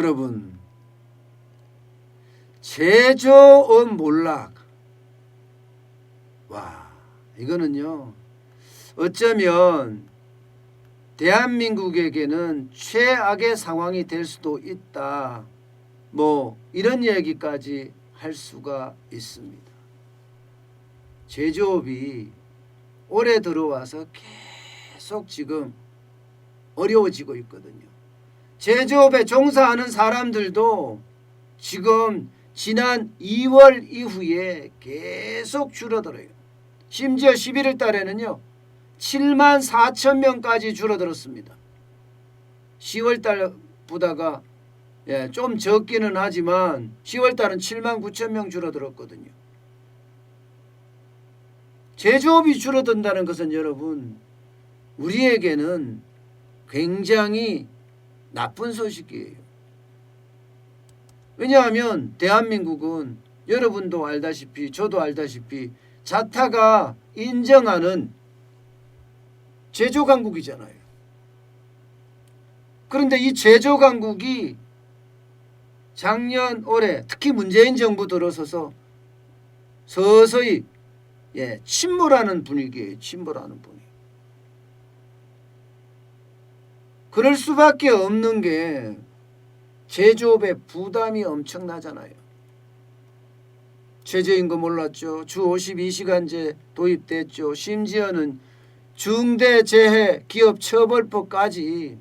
여러분, 제조업 몰락. 와, 이거는요, 어쩌면 대한민국에게는 최악의 상황이 될 수도 있다. 뭐 이런 얘기까지 할 수가 있습니다. 제조업이 올해 들어와서 계속 지금 어려워지고 있거든요. 제조업에 종사하는 사람들도 지금 지난 2월 이후에 계속 줄어들어요. 심지어 11월 달에는요 7만 4천 명까지 줄어들었습니다. 10월 달보다가 좀 적기는 하지만 10월 달은 7만 9천 명 줄어들었거든요. 제조업이 줄어든다는 것은 여러분, 우리에게는 굉장히 나쁜 소식이에요. 왜냐하면 대한민국은 여러분도 알다시피 저도 알다시피 자타가 인정하는 제조강국이잖아요. 그런데 이 제조강국이 작년 올해 특히 문재인 정부 들어서서 서서히 침몰하는 분위기예요. 침몰하는 분위기. 그럴 수밖에 없는 게 제조업의 부담이 엄청나잖아요. 최저임금 올랐죠. 주 52시간제 도입됐죠. 심지어는 중대재해 기업처벌법까지.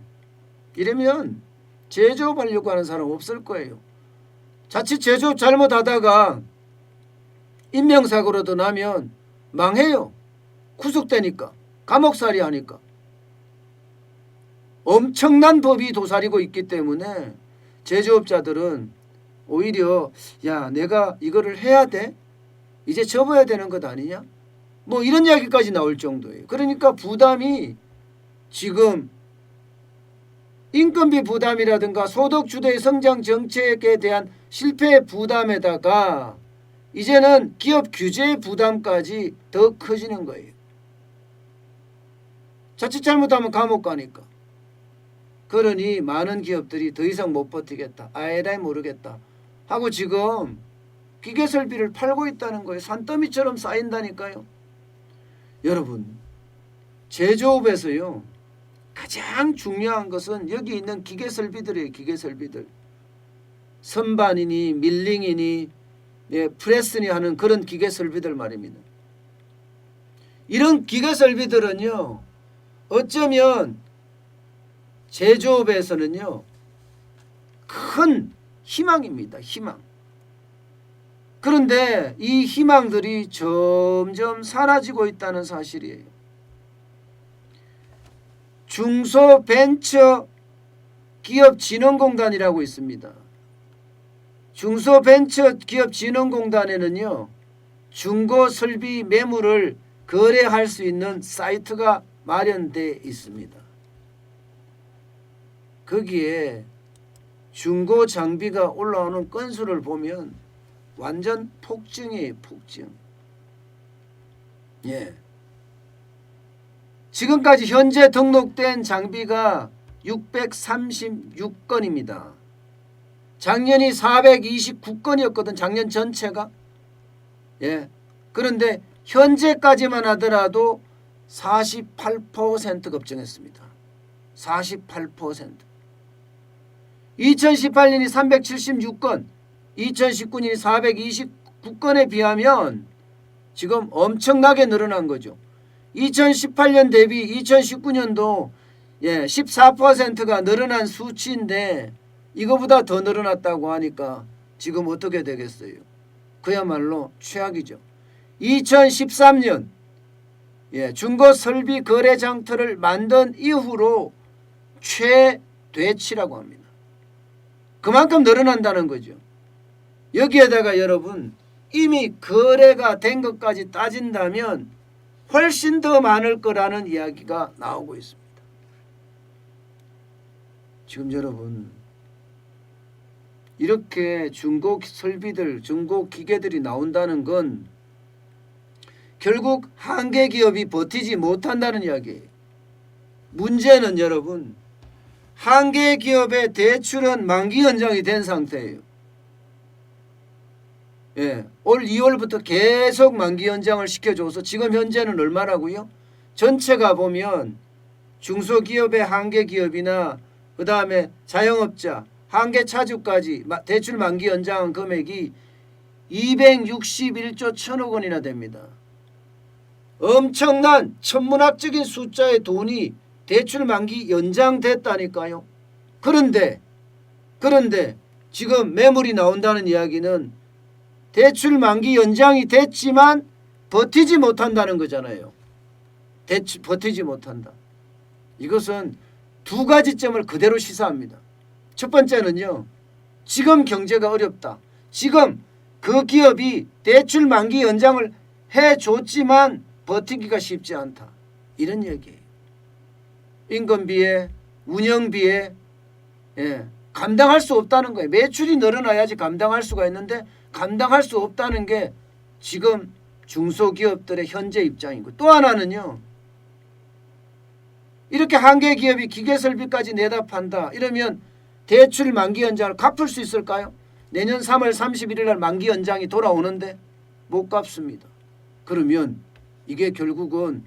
이러면 제조업 하려고 하는 사람 없을 거예요. 자칫 제조업 잘못하다가 인명사고라도 나면 망해요. 구속되니까. 감옥살이 하니까. 엄청난 법이 도사리고 있기 때문에 제조업자들은 오히려 내가 이거를 해야 돼? 이제 접어야 되는 것 아니냐? 뭐 이런 이야기까지 나올 정도예요. 그러니까 부담이 지금 인건비 부담이라든가 소득주도의 성장 정책에 대한 실패의 부담에다가 이제는 기업 규제의 부담까지 더 커지는 거예요. 자칫 잘못하면 감옥 가니까. 그러니 많은 기업들이 더 이상 못 버티겠다. 아예라이 모르겠다. 하고 지금 기계설비를 팔고 있다는 거예요. 산더미처럼 쌓인다니까요. 여러분, 제조업에서요 가장 중요한 것은 여기 있는 기계설비들이에요. 기계설비들. 선반이니 밀링이니 프레스니 하는 그런 기계설비들 말입니다. 이런 기계설비들은요 어쩌면 제조업에서는요 큰 희망입니다. 희망. 그런데 이 희망들이 점점 사라지고 있다는 사실이에요. 중소벤처기업진흥공단이라고 있습니다. 중소벤처기업진흥공단에는요 중고설비 매물을 거래할 수 있는 사이트가 마련되어 있습니다. 거기에 중고 장비가 올라오는 건수를 보면 완전 폭증이에요. 폭증. 지금까지 현재 등록된 장비가 636건입니다. 작년이 429건이었거든. 작년 전체가. 그런데 현재까지만 하더라도 48% 급증했습니다. 48%. 2018년이 376건, 2019년이 429건에 비하면 지금 엄청나게 늘어난 거죠. 2018년 대비 2019년도 14%가 늘어난 수치인데 이거보다 더 늘어났다고 하니까 지금 어떻게 되겠어요? 그야말로 최악이죠. 2013년 중고 설비 거래 장터를 만든 이후로 최대치라고 합니다. 그만큼 늘어난다는 거죠. 여기에다가 여러분 이미 거래가 된 것까지 따진다면 훨씬 더 많을 거라는 이야기가 나오고 있습니다. 지금 여러분 이렇게 중고 설비들, 중고 기계들이 나온다는 건 결국 한계 기업이 버티지 못한다는 이야기예요. 문제는 여러분 한 개 기업의 대출은 만기 연장이 된 상태예요. 예, 올 2월부터 계속 만기 연장을 시켜줘서 지금 현재는 얼마라고요? 전체가 보면 중소기업의 한 개 기업이나 그 다음에 자영업자 한 개 차주까지 대출 만기 연장 금액이 261조 1천억 원이나 됩니다. 엄청난 천문학적인 숫자의 돈이 대출 만기 연장됐다니까요. 그런데 지금 매물이 나온다는 이야기는 대출 만기 연장이 됐지만 버티지 못한다는 거잖아요. 버티지 못한다. 이것은 두 가지 점을 그대로 시사합니다. 첫 번째는요. 지금 경제가 어렵다. 지금 그 기업이 대출 만기 연장을 해줬지만 버티기가 쉽지 않다. 이런 얘기예요. 인건비에 운영비에 감당할 수 없다는 거예요. 매출이 늘어나야지 감당할 수가 있는데 감당할 수 없다는 게 지금 중소기업들의 현재 입장이고, 또 하나는요. 이렇게 한 개 기업이 기계설비까지 내다 판다. 이러면 대출 만기 연장을 갚을 수 있을까요? 내년 3월 31일 날 만기 연장이 돌아오는데 못 갚습니다. 그러면 이게 결국은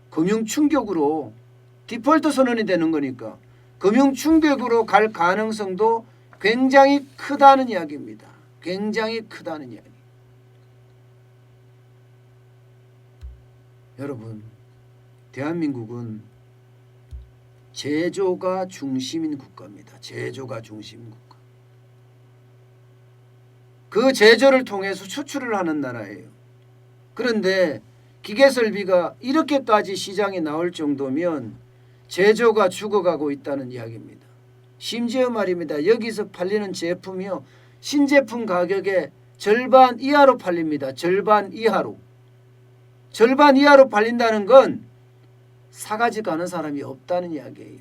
금융 충격으로 디폴트 선언이 되는 거니까 금융 충격으로 갈 가능성도 굉장히 크다는 이야기입니다. 굉장히 크다는 이야기. 여러분, 대한민국은 제조가 중심인 국가입니다. 제조가 중심인 국가. 그 제조를 통해서 수출을 하는 나라예요. 그런데 기계설비가 이렇게까지 시장에 나올 정도면 제조가 죽어가고 있다는 이야기입니다. 심지어 말입니다. 여기서 팔리는 제품이요. 신제품 가격의 절반 이하로 팔립니다. 절반 이하로. 절반 이하로 팔린다는 건 사가지 가는 사람이 없다는 이야기예요.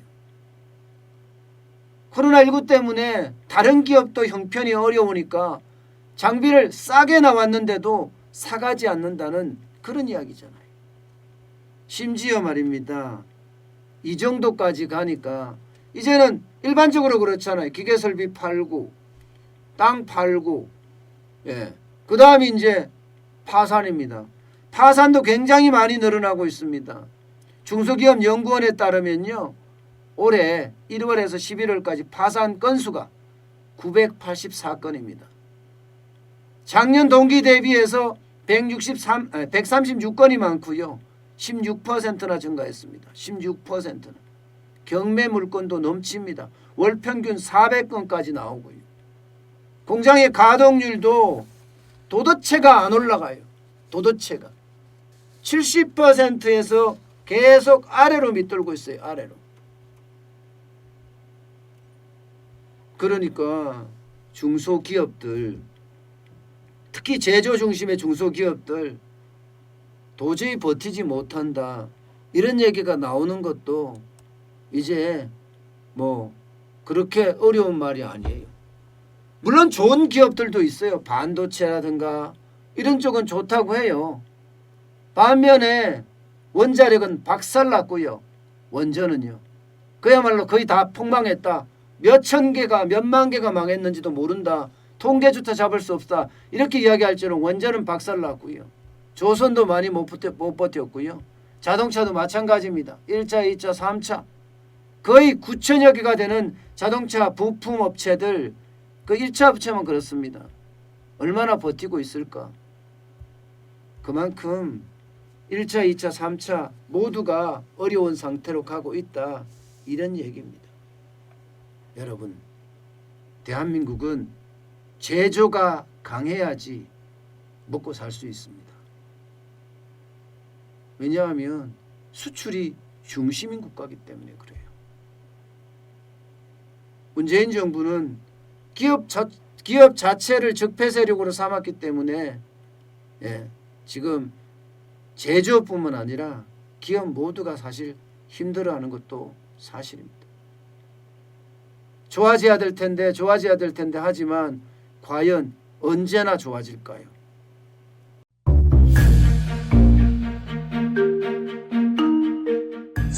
코로나19 때문에 다른 기업도 형편이 어려우니까 장비를 싸게 나왔는데도 사가지 않는다는 그런 이야기잖아요. 심지어 말입니다. 이 정도까지 가니까 이제는 일반적으로 그렇잖아요. 기계설비 팔고 땅 팔고 그 다음에 이제 파산입니다. 파산도 굉장히 많이 늘어나고 있습니다. 중소기업 연구원에 따르면요. 올해 1월에서 11월까지 파산 건수가 984건입니다. 작년 동기 대비해서 136건이 많고요. 16%나 증가했습니다. 16%나. 경매 물건도 넘칩니다. 월 평균 400건까지 나오고요. 공장의 가동률도 도대체가 안 올라가요. 도대체가. 70%에서 계속 아래로 밑돌고 있어요. 아래로. 그러니까 중소기업들, 특히 제조 중심의 중소기업들 도저히 버티지 못한다. 이런 얘기가 나오는 것도 이제 뭐 그렇게 어려운 말이 아니에요. 물론 좋은 기업들도 있어요. 반도체라든가 이런 쪽은 좋다고 해요. 반면에 원자력은 박살났고요. 원전은요. 그야말로 거의 다 폭망했다. 몇천 개가 몇만 개가 망했는지도 모른다. 통계조차 잡을 수 없다. 이렇게 이야기할 줄은 원전은 박살났고요. 조선도 많이 못 버텼고요. 자동차도 마찬가지입니다. 1차, 2차, 3차. 거의 9천여 개가 되는 자동차 부품 업체들 그 1차 업체만 그렇습니다. 얼마나 버티고 있을까? 그만큼 1차, 2차, 3차 모두가 어려운 상태로 가고 있다. 이런 얘기입니다. 여러분, 대한민국은 제조가 강해야지 먹고 살 수 있습니다. 왜냐하면 수출이 중심인 국가이기 때문에 그래요. 문재인 정부는 기업 자체를 적폐 세력으로 삼았기 때문에 지금 제조뿐만 아니라 기업 모두가 사실 힘들어하는 것도 사실입니다. 좋아져야 될 텐데 하지만 과연 언제나 좋아질까요?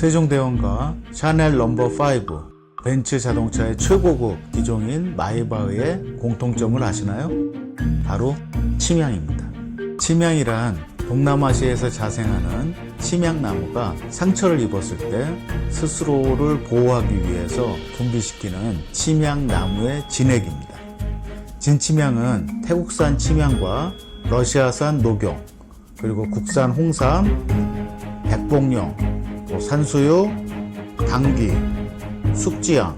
세종대왕과 샤넬 넘버5, 벤츠 자동차의 최고급 기종인 마이바흐의 공통점을 아시나요? 바로 침향입니다. 침향이란 동남아시아에서 자생하는 침향나무가 상처를 입었을 때 스스로를 보호하기 위해서 분비시키는 침향나무의 진액입니다. 진침향은 태국산 침향과 러시아산 녹용, 그리고 국산 홍삼, 백봉령, 산수유, 당귀, 숙지향,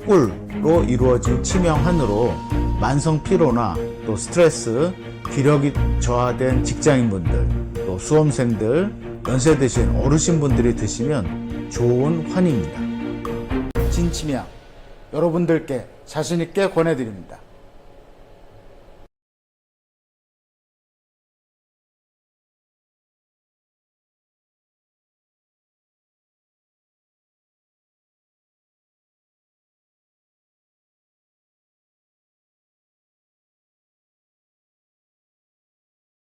꿀로 이루어진 침향환으로 만성 피로나 또 스트레스, 기력이 저하된 직장인분들, 또 수험생들, 연세 드신 어르신분들이 드시면 좋은 환입니다. 진침향 여러분들께 자신있게 권해드립니다.